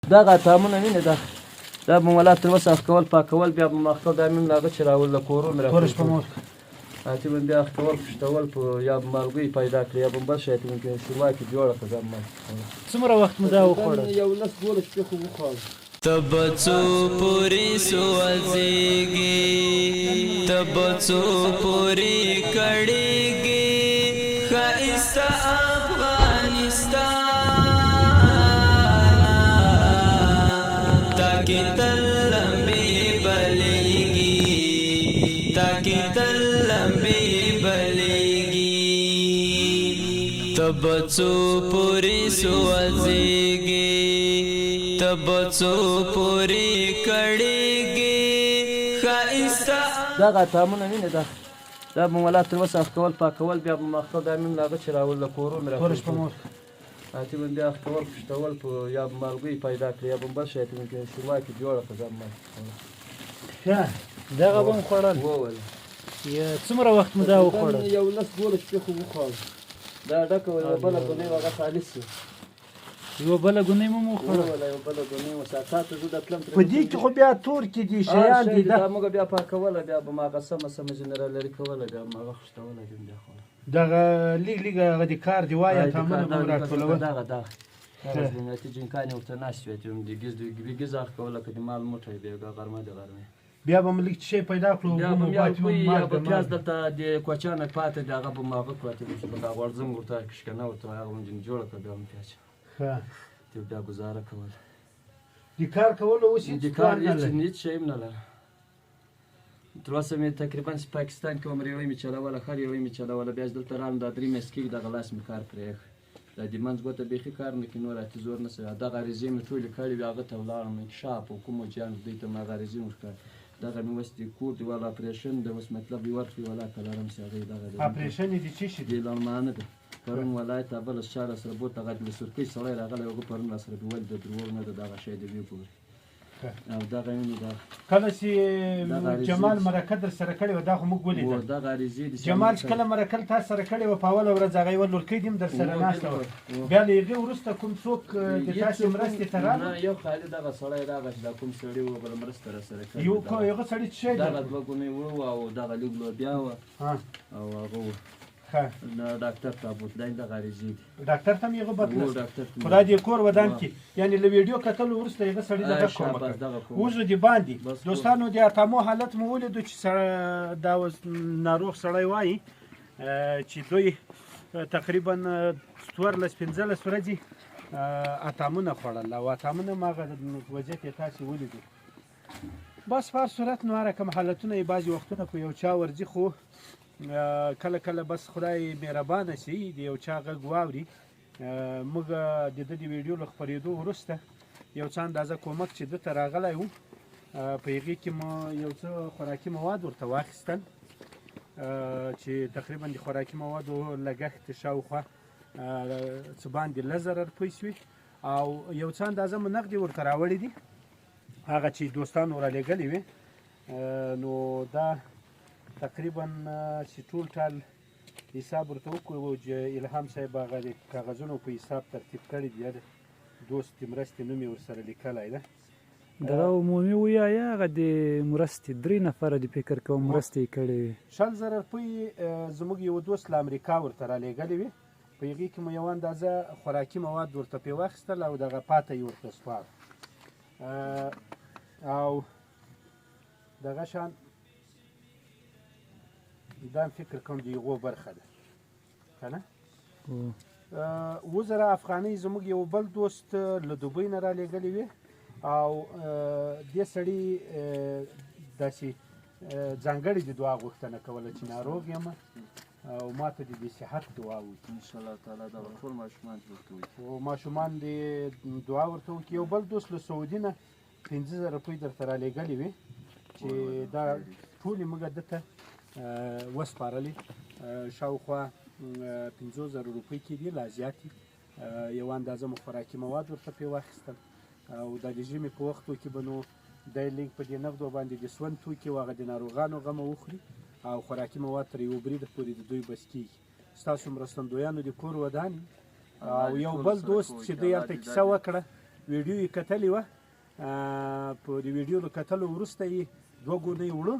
دغه اتامونه وینې دا به ملا تر اوسه کول پاکول بیا به ماخته دا مې هغه چې راول له کورو مې راټول اتې به بیا کول پشتول په یا به مالګۍ پیدا کړي یا به بل شی ته ممکن شوروا کې جوړه کړه دا څومره وخت مو دا وخوړل؟ یو 10-12 شپې خو وخوړل. تب څو پوری سوځيږي تب څو پوری کړيږي خایسته افغانستان تاکي تلمبي بليږي تاکي تلمبي بليږي تب څو پوری سوځيږي تب څو پوری کړيږي خایسته دغه اتامونه وینې دا به ملا تر اوسه کول پاکول بیا به ماخته دا مې هغه چې راول له کورو مې راټول اتې به بیا کول پشتول په یا به مالګۍ پیدا کړي یا به بل شی ته ممکن شوروا کې جوړه کړه ښه دغه به مو خوړل؟ څومره وخت مو دا وخوړل؟ یو 10-12 شپې خو وخوړل. دا ډکه وه یوه بله ګونۍ وه هغه خالص وه یوه بله ګونۍ مو وخوړل؟ یوه بله ګونۍ وه ساعته زه د تلم په دې کې خو بیا تور کې دي شیان دي دا موږ بیا پاکوله بیا به م هغه سمه جنرال لرې کوله بیا به م هغه خشتوله بیا خوړل. دغه لیګ هغه د کار دی وایه اتامونه به مو راټولول؟ دغه زینتي جنکانې ورته ناست وې د ګیز اخ کوله که د مال موټی دی غرمه د غرمې بیا به مو لږ څه شی پیدا کړو بیا به یا به پیاز دلته د کوچیانه پاتې دی هغه به م هغه پاتې به دا غورځم ورته کشکنه ورته هغه م جوړه کړه بیا م پیاز त्यो بیا گزاره کول. د کار کولو اوس د کار هیڅ شی هم نه لرم. تر اوسه مې تقریبا پاکستان کې عمر یوه مې چلوله هر یوه مې چلوله بیا چې دلته رالم دا 3 میاشتې کېږي دغه لاس مې کار پرېښی دا د منځ ګوته بیخي کار نه کوي نور اتې زور نه سوی دغه عریضې مې ټولې کړې وې هغه ته ولاړم انکشاف او کومو جان دوی ته مې هغه عریضې ورکړې دغه مې اوس د کور د والا اپریشن د اوس مطلب یې ورکړي ولا که لرم چې هغه دغه اپریشن یې د څه شي دی لړمانه ده پرون ولایت اول از شهر سره بوت هغه د سرکۍ سړی راغلی هغه پرون راسره ول د دروغ نه ده دغه شی د ویې ګوري او دغه وینې دا کله چې جمال مرکه در سره کړې وه دا خو موږ ولیدل دغه عریضې جمال چې کله مرکه تاسو سره کړې وه په اوله ورځ هغه یوه لورکۍ دې هم در سره ناسته وه بیا له هغې وروسته کوم څوک د تاسې مرستې ته راغله؟ یو خالي دغه سړی راغی چې دا کوم سړي وه بله مرسته راسره کړې هغه سړي څه شی دغه 2 ګونۍ وړه وه او دغه لږ لوبیا وه او هغه وه ډاکټر ته بوتلی دغه عریضې دي ډاکټر ته هم یې هغه بتلست خدای دې کور ودان کړي یعنې له ویډیو کتلو وروسته هغه سړي دغه کومه کړه اوس د باندې دوستانو د اتامو حالت مو ولیدو چې دا ناروغ سړی وایي چې دوی تقریبا 14-15 ورځې اتامونه خوړل او اتامونه هم هغه وضعیت یې تاسې ولیدو بس په هر صورت نو هر کوم حالتونه یې بعضې وختونه په یو چا ورځي خو کله کله بس خدای مهربانه شي د یو چا غږ واوري موږ د ده د ویډیو له خپرېدو وروسته یو څه اندازه کومک چې ده ته راغلی و په هغې کې مو یو څه خوراکي مواد ورته واخیستل چې تقریبا د خوراکي موادو لګښت شاوخوا څه باندې 10,000 روپۍ شوې او یو څه اندازه مو نغدې ورته راوړي دي هغه چې دوستانو رالیږلې وې نو دا تقریبا چې ټول ټال حساب ورته وکړو چې الهام صاحب هغه د کاغذونو په حساب ترتیب کړي دي دوست د مرستې نوم یې ورسره لیکلی ده دغه عمومي ووایه هغه د مرستې 3 نفره د فکر کوم مرستې یې کړې وې 100,000 روپۍ زموږ یو دوست له امریکا ورته رالیږلې وې په هغې کې مو یوه اندازه خوراکي مواد ورته پرې واخیستل او دغه پاته یې ورته سپار او دغه شان دا فکر کوم د هغو برخه ده که نه 2,000 افغانۍ زموږ یو بل دوست له دوبۍ نه رالیږلې وې او دې سړي داسې ځانګړې د دعا غوښتنه کوله چې ناروغ یم او ما ته د صحت دعا وکړي انشاءالله تعالی دغه ټول ماشومان دې ورته وکړي او ماشومان دې دعا ورته وکړي یو بل دوست له سعودي نه 15,000 روپۍ درته رالیږلې وې چې دا ټولې موږ ده ته وسپارلې شاوخوا 15,000 روپۍ کې دي لا زیاتې یوه اندازه مو خوراکي مواد ورته پرې واخیستل او دا د ژمي په وختو کې به نو دی لږ په دې نغدو باندې د سون توکي و هغه د ناروغانو غمه وخوري او خوراکي مواد تر یوه بریده پورې د دوی بس کېږي ستاسو مرستندویانو د کور ودانې او یو بل دوست چې دوی هلته کیسه وکړه ویډیو یې کتلې وه په د ویډیو له کتلو وروسته یې 2 ګونۍ وړه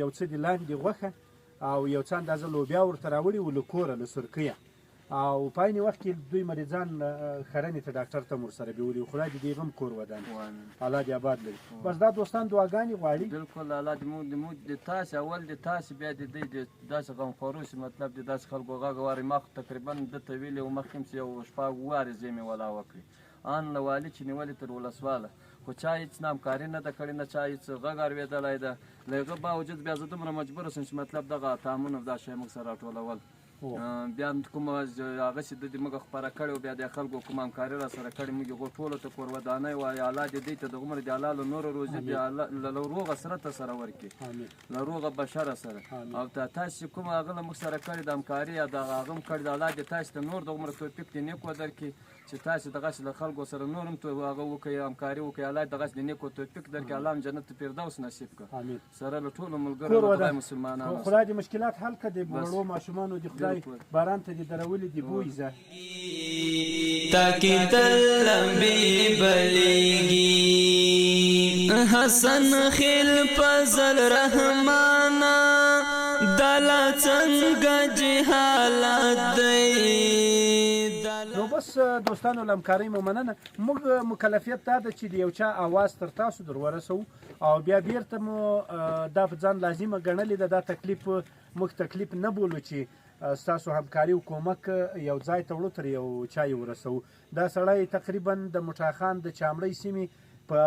یو څه د لاندې غوښه او یو څه اندازه لوبیا ورته راوړي وو له کوره له سرکیه او په عین وخت کې دوی مریضان خرنې ته ډاکټر ته ورسره بیولي وو خدای دې د هغه هم کور ودان الله دې آباد لري بس دا دوستان دعاګانې غواړي بالکل الله دې موږ د تاسې اول د تاسې بیا د دې داسې غمخورو چې مطلب د داسې خلکو غږ واري ما تقریبا دته ویلې وو مخکې چې یو شپږ وارې زه مې ولا وکړې ان له والي چې نیولې تر ولسواله خو چا هېڅ نه همکاري نه ده کړې نه چا هېڅ غږ اورېدلی ده له هغه باوجود بیا زه دومره مجبوره شم چې مطلب دغه اتامونه دا شی موږ سره راټولول بیا کومه هغه چې د موږ خپاره کړې وه بیا د خلکو کومه همکاري را سره کړې موږ هغو ټولو ته کور ودانۍ وایي الله دې دوی ته د عمر د الله له نوره روزي له روغه سره ته سره ورکړي له روغه بشره سره او تاسې چې کومه هغه له موږ سره کړې د همکاري یا دغه هغه هم کړې د الله دې تاسې ته نور د عمر توفیق دې نیک ودرکړي چې تاسې دغسې له خلکو سره نور هم هغه وکړئ همکاري وکړئ الله دغسې د نیکو توفیق درکړي الله هم جنت فردوس نصیب کړه سره له ټولو ملګرو د خدای مسلمانانو خدای دې مشکلات حل کړه د وړو ماشومانو د خدای باران ته دې درولې دې بویزه تاکي تل لمبي بليږي حسن خیل فضل رحمانا دلا څنګه جهالت دی نو بس دوستانو له همکارۍ مو مننه موږ مکلفیت دا ده چې د یو چا اواز تر تاسو در ورسوو او بیا بیرته مو دا په ځان لازمه ګڼلې ده دا تکلیف موږ تکلیف نه بولو چې ستاسو همکاري او کومک یو ځای ته وړو تر یو چا یې ورسوو دا سړی تقریبا د مټاخان د چامړۍ سیمې په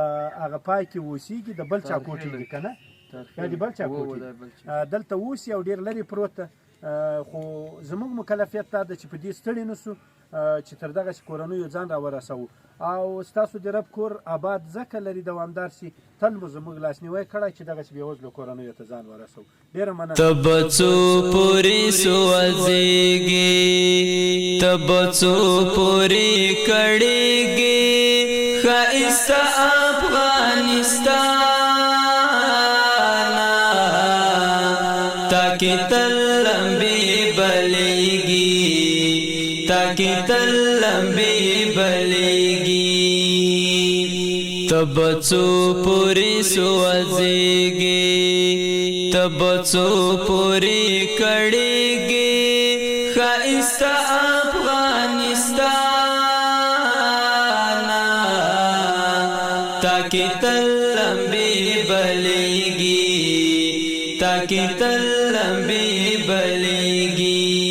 هغه پای کې اوسېږي د بل چا کوټې دي که نه یا د بل چا کوټې دلته اوسي او ډېر لرې پروت ده خو زموږ مکلفیت دا ده چې په دې ستړي نه سو چې تر دغسې کورنیو ځان را ورسوو او ستاسو د رب کور آباد ځکه لري دوامدار سي تل مو زموږ لاسنیوی کړی چې دغسې بېوزلو کورنیو ته ځان ورسوو ډېره مننه ته به څو پورې سوځېږې ته به څو پورې کړېږې ښایسته افغانستانه تاکي تل لمبې بلېږي تاکي تل لمبې بلېږي ته به څو پورې سوځېږې ته به څو پورې کړېږې ښایسته افغانستانه تاکي تل لمبې بلېږي تاکي تل لمبې بلېږي